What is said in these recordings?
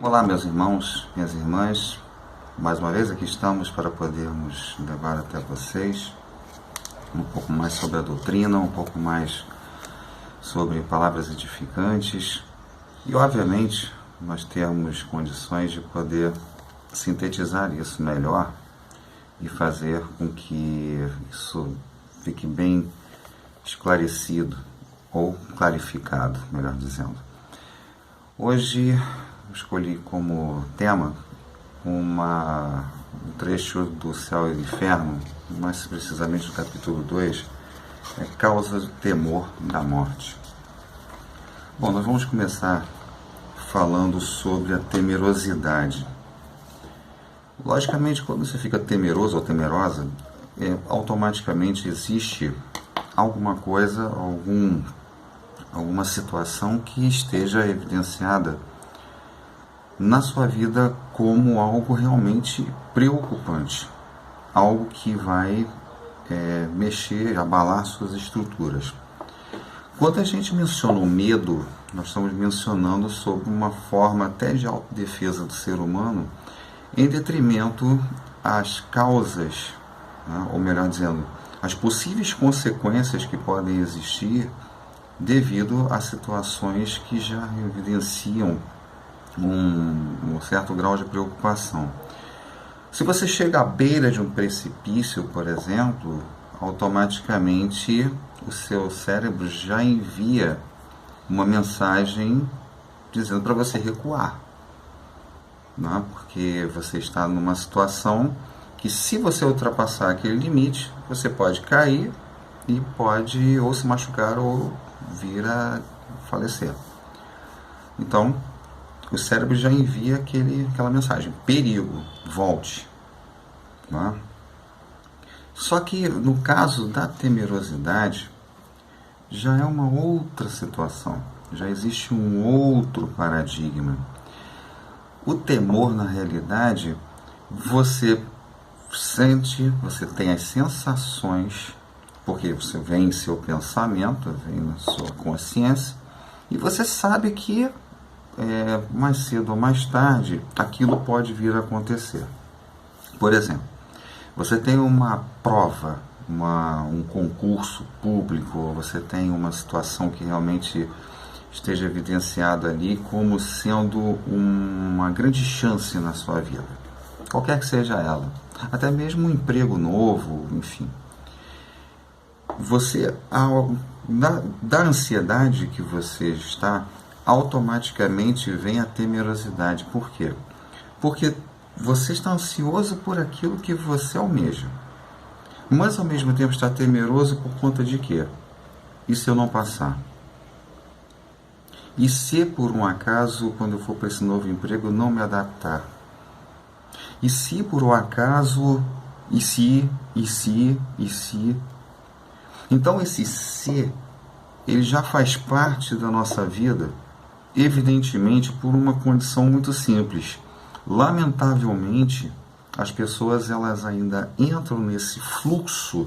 Olá, meus irmãos, minhas irmãs. Mais uma vez aqui estamos para podermos levar até vocês um pouco mais sobre a doutrina, um pouco mais sobre palavras edificantes e, obviamente, nós temos condições de poder sintetizar isso melhor e fazer com que isso fique bem esclarecido ou clarificado, melhor dizendo. Hoje escolhi como tema um trecho do Céu e Inferno, mais precisamente do capítulo 2, causa do temor da morte. Bom, nós vamos começar falando sobre a temerosidade. Logicamente, quando você fica temeroso ou temerosa, automaticamente existe alguma coisa, alguma situação que esteja evidenciada na sua vida como algo realmente preocupante, algo que vai mexer, abalar suas estruturas. Quando a gente menciona o medo, nós estamos mencionando sobre uma forma até de autodefesa do ser humano, em detrimento às causas, né, ou melhor dizendo, as possíveis consequências que podem existir devido a situações que já evidenciam um certo grau de preocupação. Se você chega à beira de um precipício, por exemplo, automaticamente o seu cérebro já envia uma mensagem dizendo para você recuar, né? Porque você está numa situação que, se você ultrapassar aquele limite, você pode cair e pode ou se machucar ou vir a falecer. Então, o cérebro já envia aquela mensagem: perigo, volte. Né? Só que no caso da temerosidade, já é uma outra situação, já existe um outro paradigma. O temor, na realidade, você sente, você tem as sensações, porque você vem em seu pensamento, vem na sua consciência, e você sabe que mais cedo ou mais tarde aquilo pode vir a acontecer. Por exemplo, você tem uma prova, um concurso público, você tem uma situação que realmente esteja evidenciada ali como sendo uma grande chance na sua vida, qualquer que seja ela, até mesmo um emprego novo, enfim. Você, da ansiedade que você está, automaticamente vem a temerosidade. Por quê? Porque você está ansioso por aquilo que você almeja, mas ao mesmo tempo está temeroso por conta de quê? E se eu não passar? E se por um acaso, quando eu for para esse novo emprego, não me adaptar? E se por um acaso, e se? Então esse se, ele já faz parte da nossa vida, evidentemente por uma condição muito simples. Lamentavelmente, as pessoas elas ainda entram nesse fluxo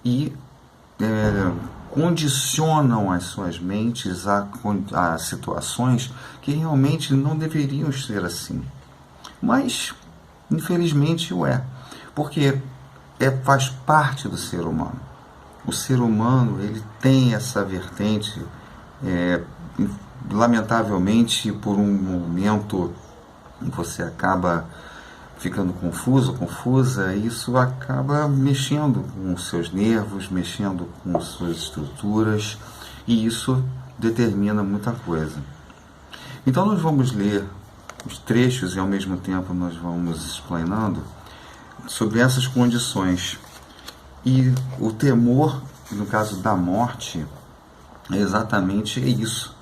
e condicionam as suas mentes a situações que realmente não deveriam ser assim. Mas, infelizmente, porque faz parte do ser humano. O ser humano ele tem essa vertente, lamentavelmente, por um momento você acaba ficando confusa, e isso acaba mexendo com os seus nervos, mexendo com as suas estruturas, e isso determina muita coisa. Então nós vamos ler os trechos e ao mesmo tempo nós vamos explanando sobre essas condições. E o temor, no caso da morte, é exatamente isso.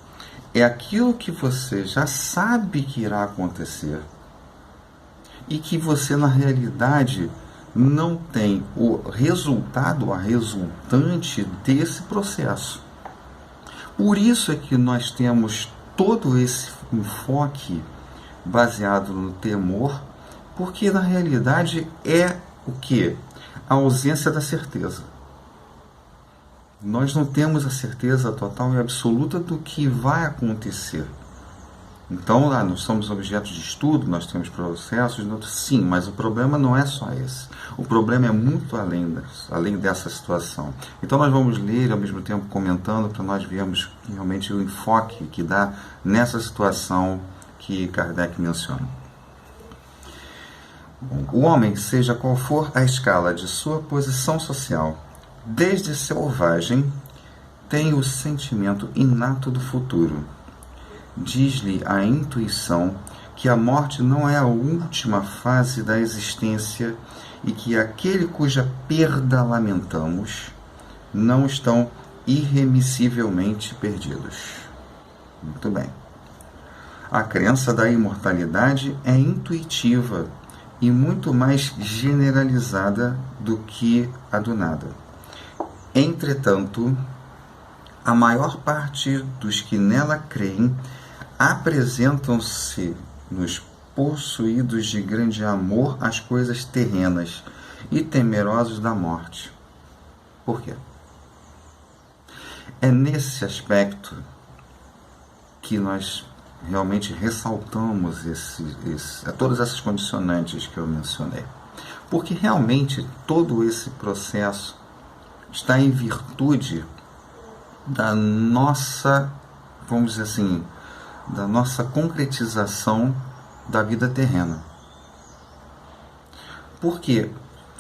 É aquilo que você já sabe que irá acontecer e que você, na realidade, não tem o resultado, a resultante desse processo. Por isso é que nós temos todo esse enfoque baseado no temor, porque, na realidade, é o quê? A ausência da certeza. Nós não temos a certeza total e absoluta do que vai acontecer. Então, nós somos objetos de estudo, nós temos processos, sim, mas o problema não é só esse. O problema é muito além dessa situação. Então, nós vamos ler e, ao mesmo tempo, comentando, para nós vermos realmente o enfoque que dá nessa situação que Kardec menciona. O homem, seja qual for a escala de sua posição social, desde selvagem, tem o sentimento inato do futuro. Diz-lhe a intuição que a morte não é a última fase da existência e que aquele cuja perda lamentamos não estão irremissivelmente perdidos. Muito bem. A crença da imortalidade é intuitiva e muito mais generalizada do que a do nada. Entretanto, a maior parte dos que nela creem apresentam-se nos possuídos de grande amor às coisas terrenas e temerosos da morte. Por quê? É nesse aspecto que nós realmente ressaltamos todas essas condicionantes que eu mencionei. Porque realmente todo esse processo está em virtude da nossa, vamos dizer assim, da nossa concretização da vida terrena. Porque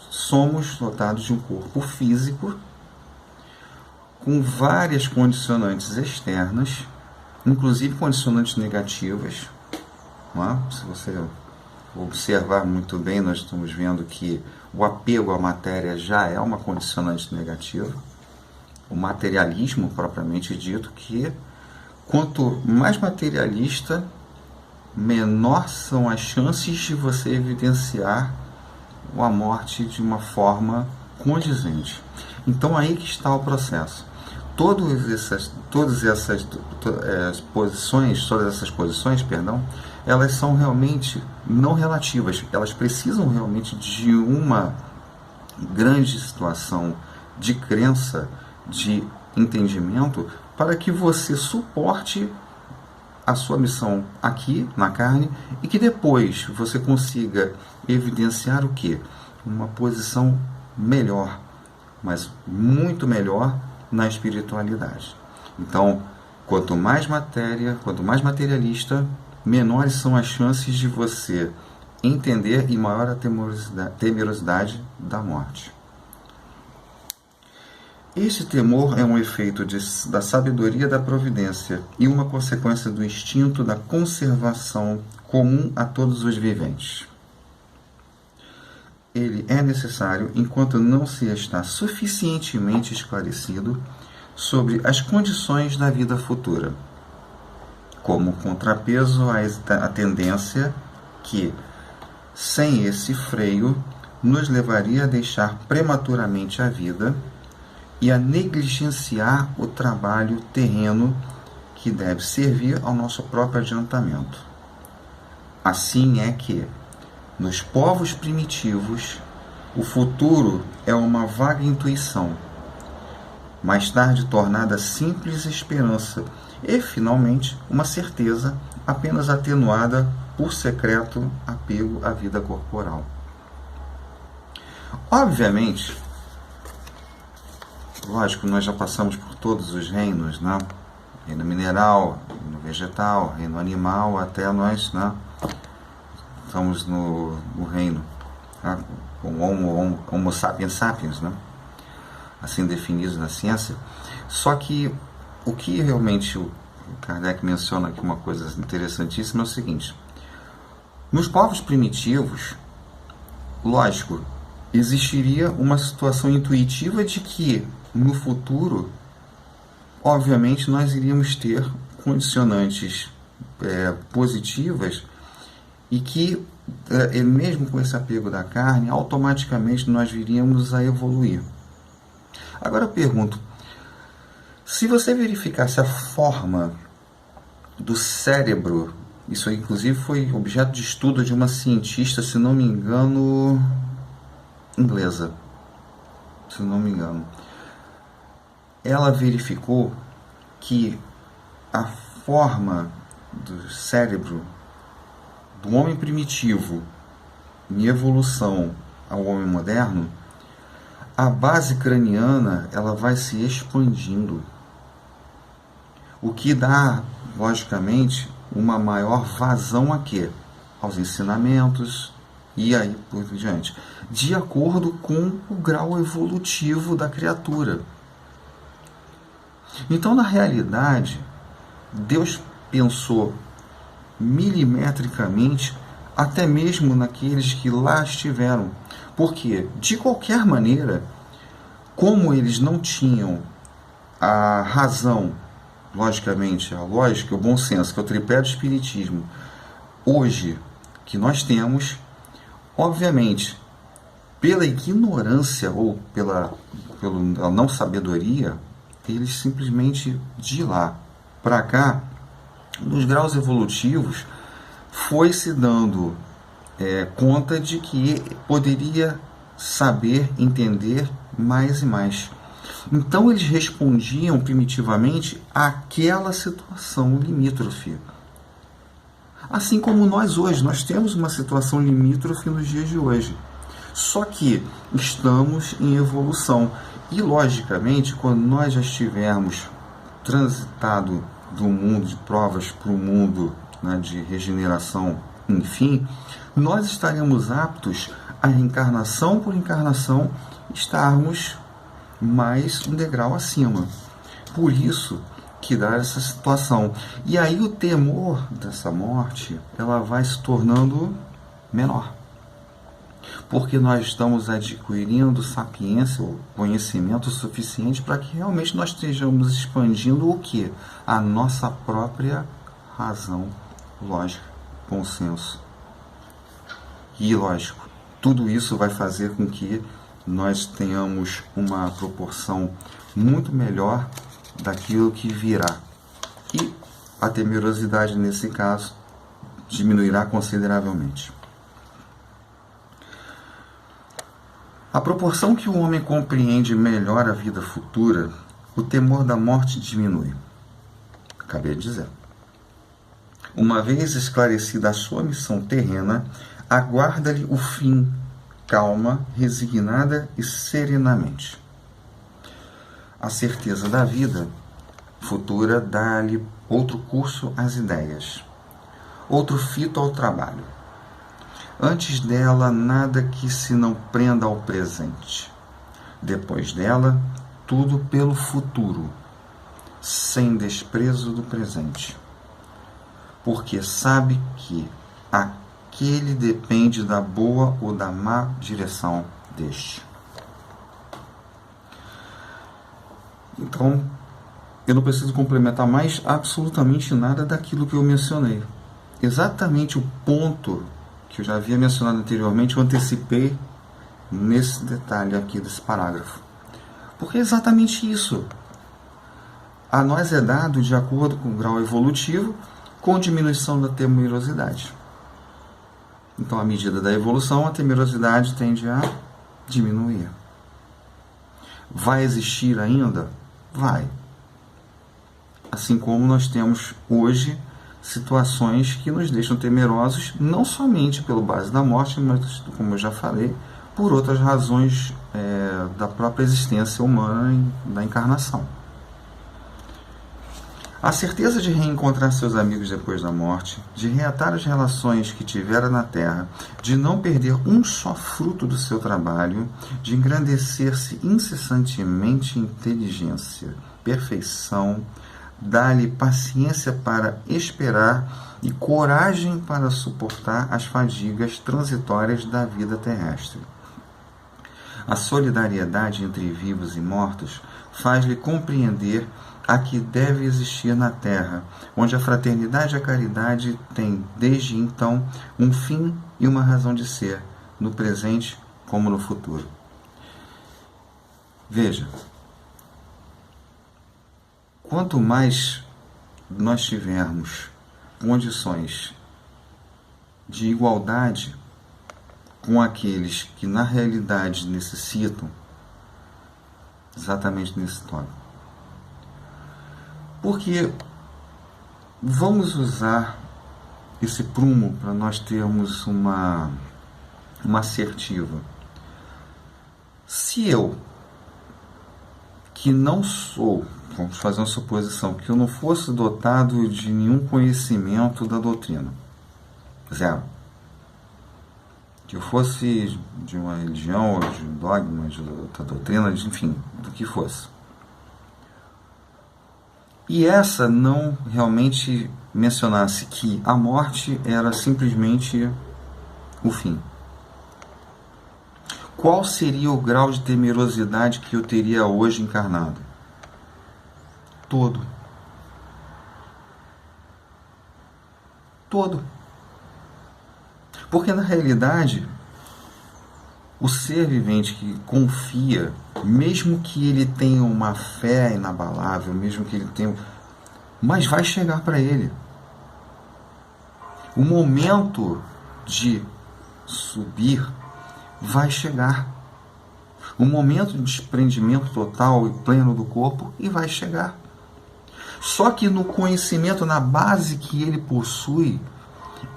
somos dotados de um corpo físico com várias condicionantes externas, inclusive condicionantes negativas. Não é? Se você observar muito bem, nós estamos vendo que o apego à matéria já é uma condicionante negativa. O materialismo, propriamente dito, que quanto mais materialista, menor são as chances de você evidenciar a morte de uma forma condizente. Então, aí que está o processo. Todas essas posições, elas são realmente não relativas. Elas precisam realmente de uma grande situação de crença, de entendimento, para que você suporte a sua missão aqui na carne e que depois você consiga evidenciar o quê? Uma posição melhor, mas muito melhor na espiritualidade. Então, quanto mais matéria, quanto mais materialista, menores são as chances de você entender e maior a temerosidade da morte. Este temor é um efeito da sabedoria da providência e uma consequência do instinto da conservação comum a todos os viventes. Ele é necessário enquanto não se está suficientemente esclarecido sobre as condições da vida futura, como contrapeso à tendência que, sem esse freio, nos levaria a deixar prematuramente a vida e a negligenciar o trabalho terreno que deve servir ao nosso próprio adiantamento. Assim é que, nos povos primitivos, o futuro é uma vaga intuição, mais tarde tornada simples esperança e, finalmente, uma certeza apenas atenuada por secreto apego à vida corporal. Obviamente, lógico, nós já passamos por todos os reinos, né? Reino mineral, reino vegetal, reino animal, até nós, né? Estamos no reino, né? Homo sapiens sapiens, né? Assim definidos na ciência. Só que o que realmente o Kardec menciona aqui, uma coisa interessantíssima, é o seguinte: nos povos primitivos, lógico, existiria uma situação intuitiva de que no futuro, obviamente, nós iríamos ter condicionantes positivas e que, mesmo com esse apego da carne, automaticamente nós viríamos a evoluir. Agora eu pergunto, se você verificasse a forma do cérebro, isso inclusive foi objeto de estudo de uma cientista, se não me engano, inglesa, se não me engano, ela verificou que a forma do cérebro do homem primitivo em evolução ao homem moderno, a base craniana ela vai se expandindo, o que dá, logicamente, uma maior vazão a quê? Aos ensinamentos e aí por diante, de acordo com o grau evolutivo da criatura. Então, na realidade, Deus pensou milimetricamente até mesmo naqueles que lá estiveram. Porque, de qualquer maneira, como eles não tinham a razão, logicamente, a lógica, o bom senso, que é o tripé do espiritismo, hoje, que nós temos, obviamente, pela ignorância ou pela não sabedoria, eles simplesmente de lá para cá, nos graus evolutivos, foi se dando conta de que poderia saber, entender mais e mais. Então eles respondiam primitivamente àquela situação limítrofe. Assim como nós hoje, nós temos uma situação limítrofe nos dias de hoje. Só que estamos em evolução. E, logicamente, quando nós já estivermos transitado do mundo de provas para o mundo, né, de regeneração, enfim, nós estaremos aptos a encarnação por encarnação estarmos mais um degrau acima. Por isso que dá essa situação. E aí o temor dessa morte, ela vai se tornando menor. Porque nós estamos adquirindo sapiência, ou conhecimento suficiente para que realmente nós estejamos expandindo o quê? A nossa própria razão, lógica, bom senso. E lógico, tudo isso vai fazer com que nós tenhamos uma proporção muito melhor daquilo que virá. E a temerosidade, nesse caso, diminuirá consideravelmente. À proporção que o homem compreende melhor a vida futura, o temor da morte diminui. Acabei de dizer. Uma vez esclarecida a sua missão terrena, aguarda-lhe o fim, calma, resignada e serenamente. A certeza da vida futura dá-lhe outro curso às ideias, outro fito ao trabalho. Antes dela, nada que se não prenda ao presente. Depois dela, tudo pelo futuro, sem desprezo do presente. Porque sabe que aquele depende da boa ou da má direção deste. Então, eu não preciso complementar mais absolutamente nada daquilo que eu mencionei. Exatamente o ponto que eu já havia mencionado anteriormente, eu antecipei nesse detalhe aqui desse parágrafo. Porque é exatamente isso. A nós é dado de acordo com o grau evolutivo, com diminuição da temerosidade. Então, à medida da evolução, a temerosidade tende a diminuir. Vai existir ainda? Vai. Assim como nós temos hoje situações que nos deixam temerosos, não somente pelo base da morte, mas, como eu já falei, por outras razões da própria existência humana e da encarnação. A certeza de reencontrar seus amigos depois da morte, de reatar as relações que tivera na Terra, de não perder um só fruto do seu trabalho, de engrandecer-se incessantemente em inteligência, perfeição, dá-lhe paciência para esperar e coragem para suportar as fadigas transitórias da vida terrestre. A solidariedade entre vivos e mortos faz-lhe compreender a que deve existir na Terra, onde a fraternidade e a caridade têm, desde então, um fim e uma razão de ser, no presente como no futuro. Veja, quanto mais nós tivermos condições de igualdade com aqueles que na realidade necessitam, exatamente nesse tópico. Porque vamos usar esse prumo para nós termos uma assertiva. Se eu, que não sou, vamos fazer uma suposição, que eu não fosse dotado de nenhum conhecimento da doutrina, zero, que eu fosse de uma religião, ou de um dogma, de outra doutrina, enfim, do que fosse, e essa não realmente mencionasse que a morte era simplesmente o fim, qual seria o grau de temerosidade que eu teria hoje encarnado? Todo. Porque na realidade, o ser vivente que confia, mesmo que ele tenha uma fé inabalável, mesmo que ele tenha, mas vai chegar para ele. O momento de subir vai chegar. O momento de desprendimento total e pleno do corpo e vai chegar. Só que no conhecimento, na base que ele possui,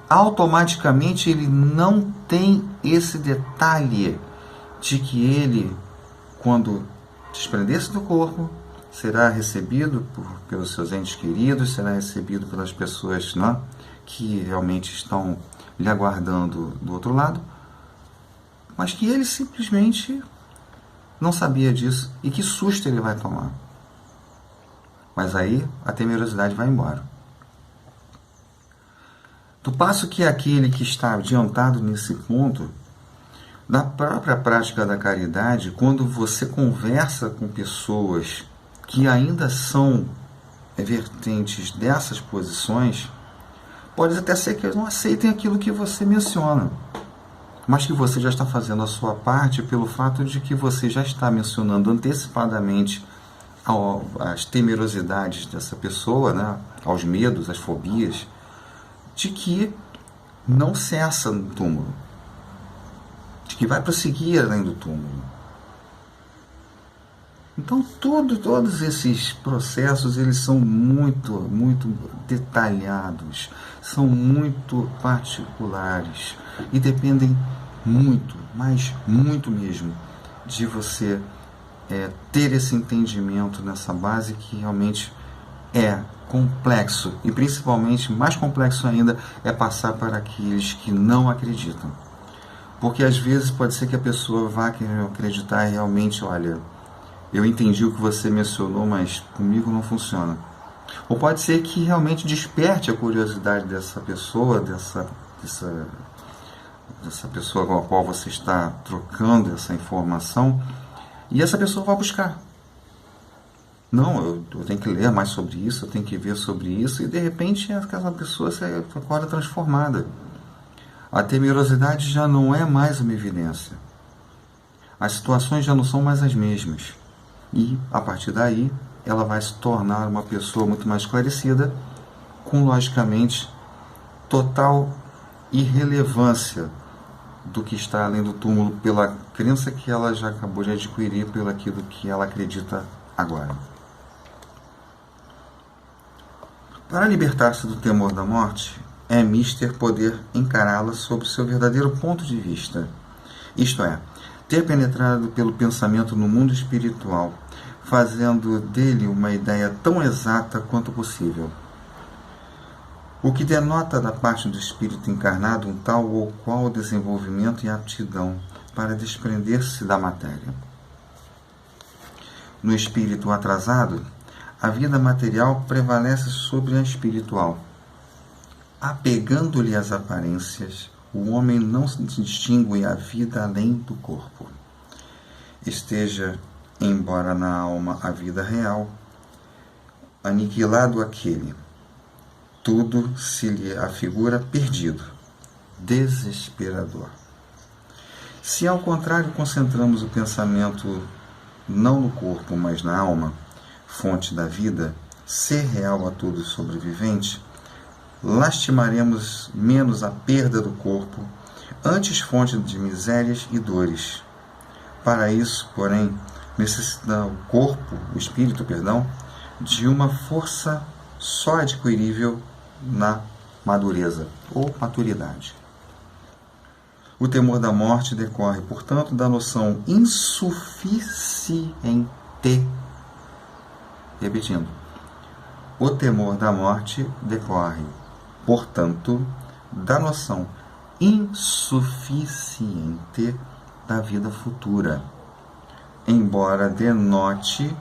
automaticamente ele não tem esse detalhe de que ele, quando desprender-se do corpo, será recebido pelos seus entes queridos, será recebido pelas pessoas, né, que realmente estão lhe aguardando do outro lado, mas que ele simplesmente não sabia disso. E que susto ele vai tomar. Mas aí a temerosidade vai embora. Do passo que aquele que está adiantado nesse ponto, na própria prática da caridade, quando você conversa com pessoas que ainda são vertentes dessas posições, pode até ser que eles não aceitem aquilo que você menciona, mas que você já está fazendo a sua parte pelo fato de que você já está mencionando antecipadamente as temerosidades dessa pessoa, né, aos medos, às fobias, de que não cessa no túmulo, de que vai prosseguir além do túmulo. Então todos esses processos, eles são muito detalhados, são muito particulares e dependem muito, mas muito mesmo, de você ter esse entendimento nessa base que realmente é complexo, e principalmente mais complexo ainda é passar para aqueles que não acreditam, porque às vezes pode ser que a pessoa vá querer acreditar e realmente, olha, eu entendi o que você mencionou, mas comigo não funciona. Ou pode ser que realmente desperte a curiosidade dessa pessoa, dessa pessoa com a qual você está trocando essa informação, e essa pessoa vai buscar. Não, eu tenho que ler mais sobre isso, eu tenho que ver sobre isso, e de repente aquela pessoa se acorda transformada. A temerosidade já não é mais uma evidência. As situações já não são mais as mesmas. E, a partir daí, ela vai se tornar uma pessoa muito mais esclarecida, com, logicamente, total irrelevância do que está além do túmulo pela crença que ela já acabou de adquirir, pelo aquilo que ela acredita agora. Para libertar-se do temor da morte, é mister poder encará-la sob seu verdadeiro ponto de vista, isto é, ter penetrado pelo pensamento no mundo espiritual, fazendo dele uma ideia tão exata quanto possível. O que denota da parte do espírito encarnado um tal ou qual desenvolvimento e aptidão para desprender-se da matéria. No espírito atrasado, a vida material prevalece sobre a espiritual. Apegando-lhe às aparências, o homem não se distingue a vida além do corpo. Esteja, embora na alma a vida real, aniquilado aquele, tudo se lhe afigura perdido, desesperador. Se ao contrário concentramos o pensamento não no corpo, mas na alma, fonte da vida, ser real a todo sobrevivente, lastimaremos menos a perda do corpo, antes fonte de misérias e dores. Para isso, porém, necessita o espírito, de uma força só adquirível na madureza ou maturidade. O temor da morte decorre, portanto, da noção insuficiente. Repetindo. O temor da morte decorre, portanto, da noção insuficiente da vida futura, embora denote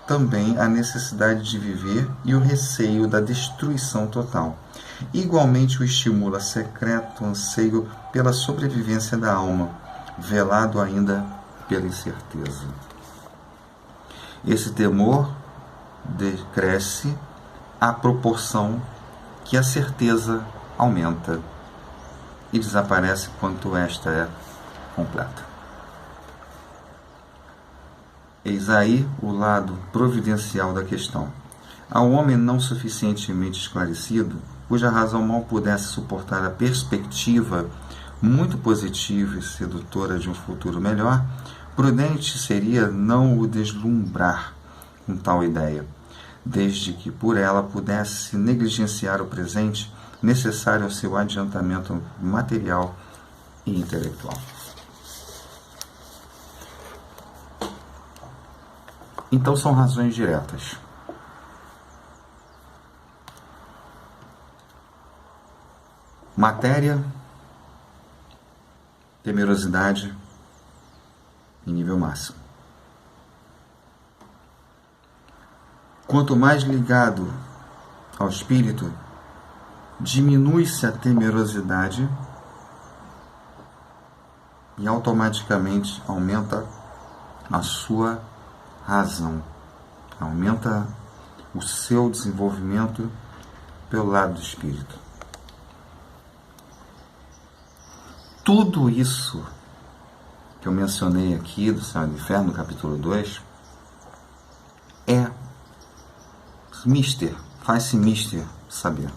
também a necessidade de viver e o receio da destruição total. Igualmente o estimula secreto anseio pela sobrevivência da alma, velado ainda pela incerteza. Esse temor decresce à proporção que a certeza aumenta e desaparece quanto esta é completa. Eis aí o lado providencial da questão. Ao homem não suficientemente esclarecido, cuja razão mal pudesse suportar a perspectiva muito positiva e sedutora de um futuro melhor, prudente seria não o deslumbrar com tal ideia, desde que por ela pudesse negligenciar o presente necessário ao seu adiantamento material e intelectual. Então são razões diretas. Matéria, temerosidade em nível máximo. Quanto mais ligado ao espírito, diminui-se a temerosidade e automaticamente aumenta a sua razão, aumenta o seu desenvolvimento pelo lado do espírito. Tudo isso que eu mencionei aqui do Céu e do Inferno, no capítulo 2, é mister, faz-se mister saber.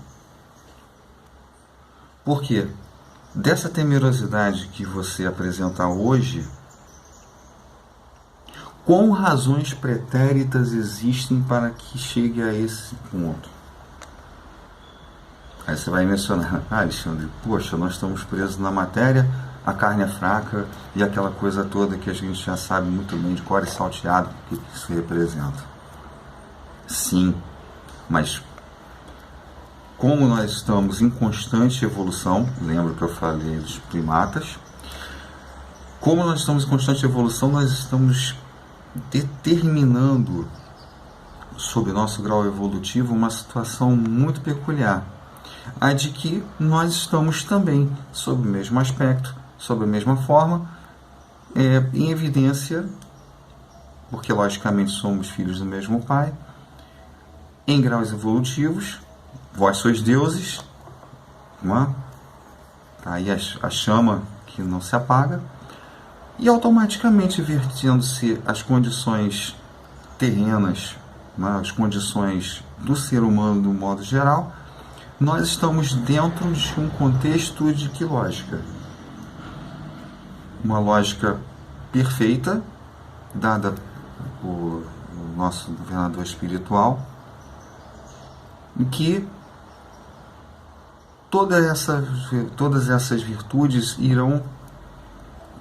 Por quê? Dessa temerosidade que você apresenta hoje, quão razões pretéritas existem para que chegue a esse ponto? Aí você vai mencionar, Alexandre, poxa, nós estamos presos na matéria, a carne é fraca e aquela coisa toda que a gente já sabe muito bem de cor e salteado, o que isso representa. Sim, mas como nós estamos em constante evolução, lembra que eu falei dos primatas, como nós estamos em constante evolução, nós estamos determinando, sob nosso grau evolutivo, uma situação muito peculiar, a de que nós estamos também, sob o mesmo aspecto, sob a mesma forma, em evidência, porque logicamente somos filhos do mesmo Pai, em graus evolutivos, vós sois deuses, não é? Tá aí a chama que não se apaga, e automaticamente vertendo-se as condições terrenas, não é? As condições do ser humano do modo geral, nós estamos dentro de um contexto de que lógica? Uma lógica perfeita, dada por nosso governador espiritual, em que todas essas virtudes irão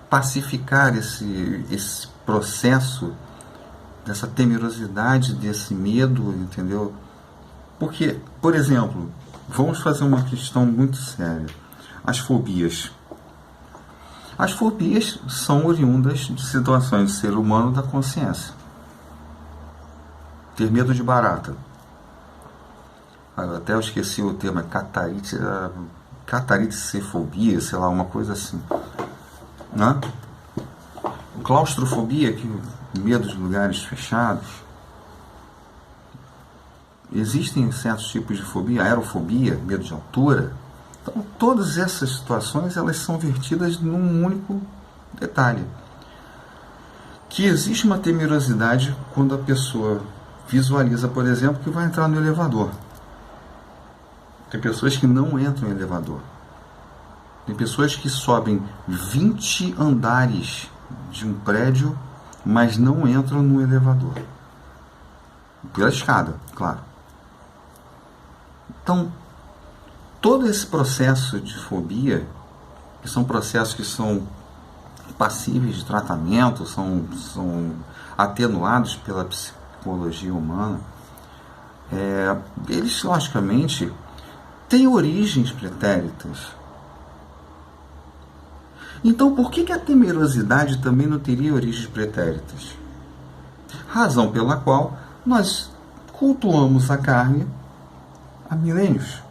pacificar esse processo dessa temerosidade, desse medo, entendeu? Porque, por exemplo, vamos fazer uma questão muito séria. As fobias. As fobias são oriundas de situações do ser humano da consciência. Ter medo de barata. Até eu esqueci o termo, cataricefobia, sei lá, uma coisa assim. Né? Claustrofobia, que medo de lugares fechados. Existem certos tipos de fobia, aerofobia, medo de altura. Então, todas essas situações, elas são vertidas num único detalhe. Que existe uma temerosidade quando a pessoa visualiza, por exemplo, que vai entrar no elevador. Tem pessoas que não entram no elevador. Tem pessoas que sobem 20 andares de um prédio, mas não entram no elevador. Pela escada, claro. Então, todo esse processo de fobia, que são processos que são passíveis de tratamento, são atenuados pela psicologia humana, eles, logicamente, têm origens pretéritas. Então, por que a temerosidade também não teria origens pretéritas? Razão pela qual nós cultuamos a carne há milênios.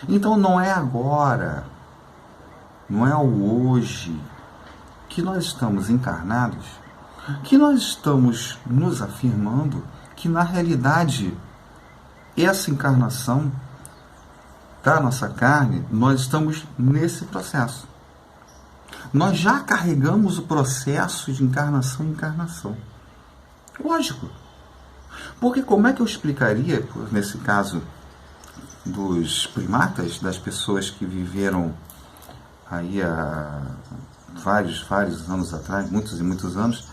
Então, não é agora, não é o hoje que nós estamos encarnados, que nós estamos nos afirmando que, na realidade, essa encarnação da nossa carne, nós estamos nesse processo. Nós já carregamos o processo de encarnação em encarnação. Lógico. Porque como é que eu explicaria, nesse caso dos primatas, das pessoas que viveram aí há vários anos atrás, muitos e muitos anos,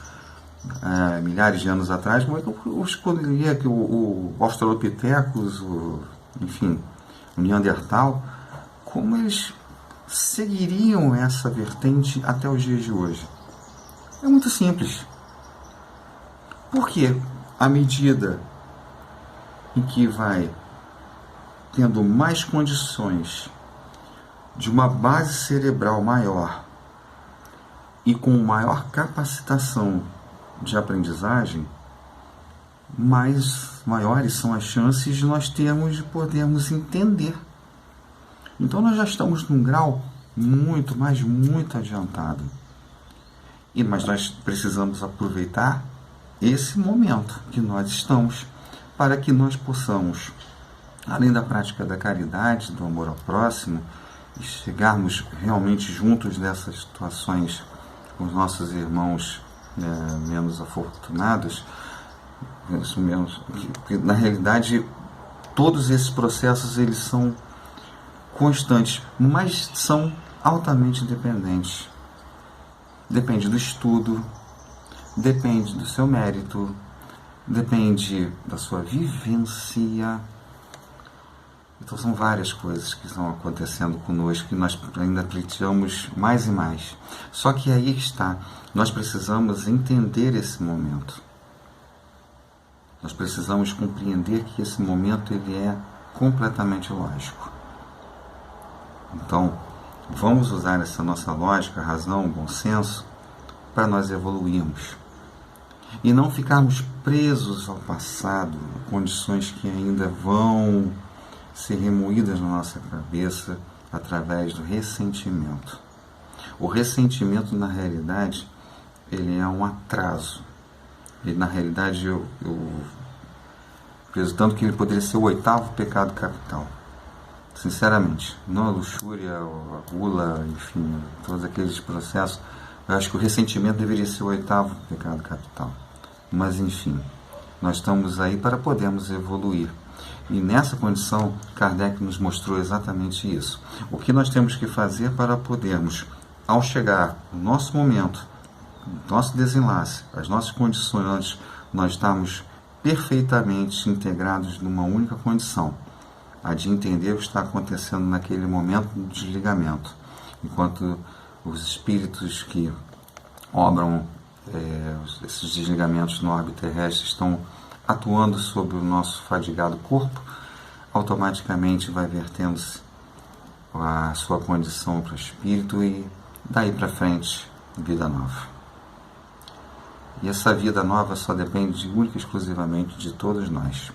milhares de anos atrás, como é que eu escolheria que o Australopithecus, enfim, o Neandertal, como eles seguiriam essa vertente até os dias de hoje? É muito simples. Porque à medida em que vai tendo mais condições de uma base cerebral maior e com maior capacitação de aprendizagem, maiores são as chances de nós podermos entender. Então nós já estamos num grau muito, mas muito adiantado. Mas nós precisamos aproveitar esse momento que nós estamos para que nós possamos, além da prática da caridade, do amor ao próximo, e chegarmos realmente juntos nessas situações com os nossos irmãos menos afortunados, isso mesmo, porque na realidade todos esses processos eles são constantes, mas são altamente dependentes. Depende do estudo, depende do seu mérito, depende da sua vivência. Então são várias coisas que estão acontecendo conosco que nós ainda pleiteamos mais e mais. Só que aí está, nós precisamos entender esse momento. Nós precisamos compreender que esse momento ele é completamente lógico. Então, vamos usar essa nossa lógica, razão, bom senso, para nós evoluirmos. E não ficarmos presos ao passado, condições que ainda vão ser remoídas na nossa cabeça através do ressentimento. O ressentimento, na realidade, ele é um atraso. E, na realidade, eu penso tanto que ele poderia ser o 8º pecado capital. Sinceramente, não a luxúria, a gula, enfim, todos aqueles processos. Eu acho que o ressentimento deveria ser o 8º pecado capital. Mas, enfim, nós estamos aí para podermos evoluir. E nessa condição, Kardec nos mostrou exatamente isso. O que nós temos que fazer para podermos, ao chegar no nosso momento, nosso desenlace, as nossas condições, nós estamos perfeitamente integrados numa única condição, a de entender o que está acontecendo naquele momento do desligamento, enquanto os espíritos que obram esses desligamentos no orbe terrestre estão atuando sobre o nosso fadigado corpo, automaticamente vai vertendo-se a sua condição para o espírito e daí para frente, vida nova. E essa vida nova só depende única e exclusivamente de todos nós.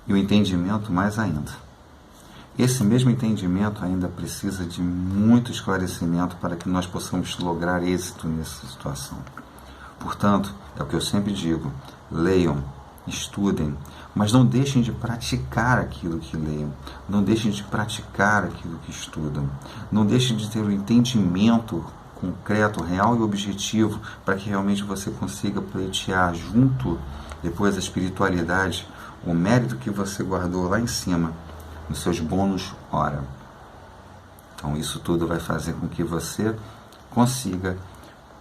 E o entendimento mais ainda. Esse mesmo entendimento ainda precisa de muito esclarecimento para que nós possamos lograr êxito nessa situação. Portanto, é o que eu sempre digo, leiam, estudem, mas não deixem de praticar aquilo que leiam, não deixem de praticar aquilo que estudam, não deixem de ter um entendimento concreto, real e objetivo para que realmente você consiga pleitear junto, depois da espiritualidade, o mérito que você guardou lá em cima, nos seus bônus hora. Então isso tudo vai fazer com que você consiga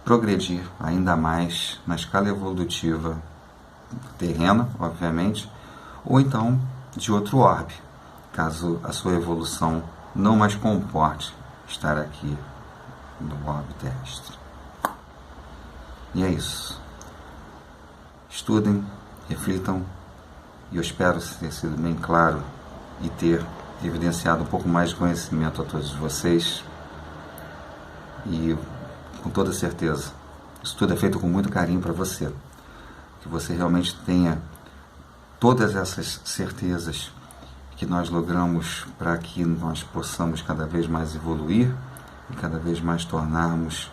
progredir ainda mais na escala evolutiva terrena, obviamente, ou então de outro orbe, caso a sua evolução não mais comporte estar aqui no orbe terrestre. E é isso. Estudem, reflitam, e eu espero ter sido bem claro e ter evidenciado um pouco mais de conhecimento a todos vocês. E com toda certeza, isso tudo é feito com muito carinho para você. Que você realmente tenha todas essas certezas que nós logramos para que nós possamos cada vez mais evoluir e cada vez mais tornarmos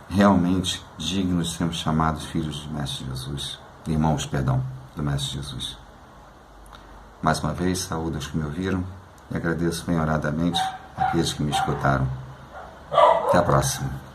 realmente dignos de sermos chamados filhos do Mestre Jesus. Irmãos, perdão, do Mestre Jesus. Mais uma vez, saúdo aos que me ouviram e agradeço bem-horadamente àqueles que me escutaram. Até a próxima.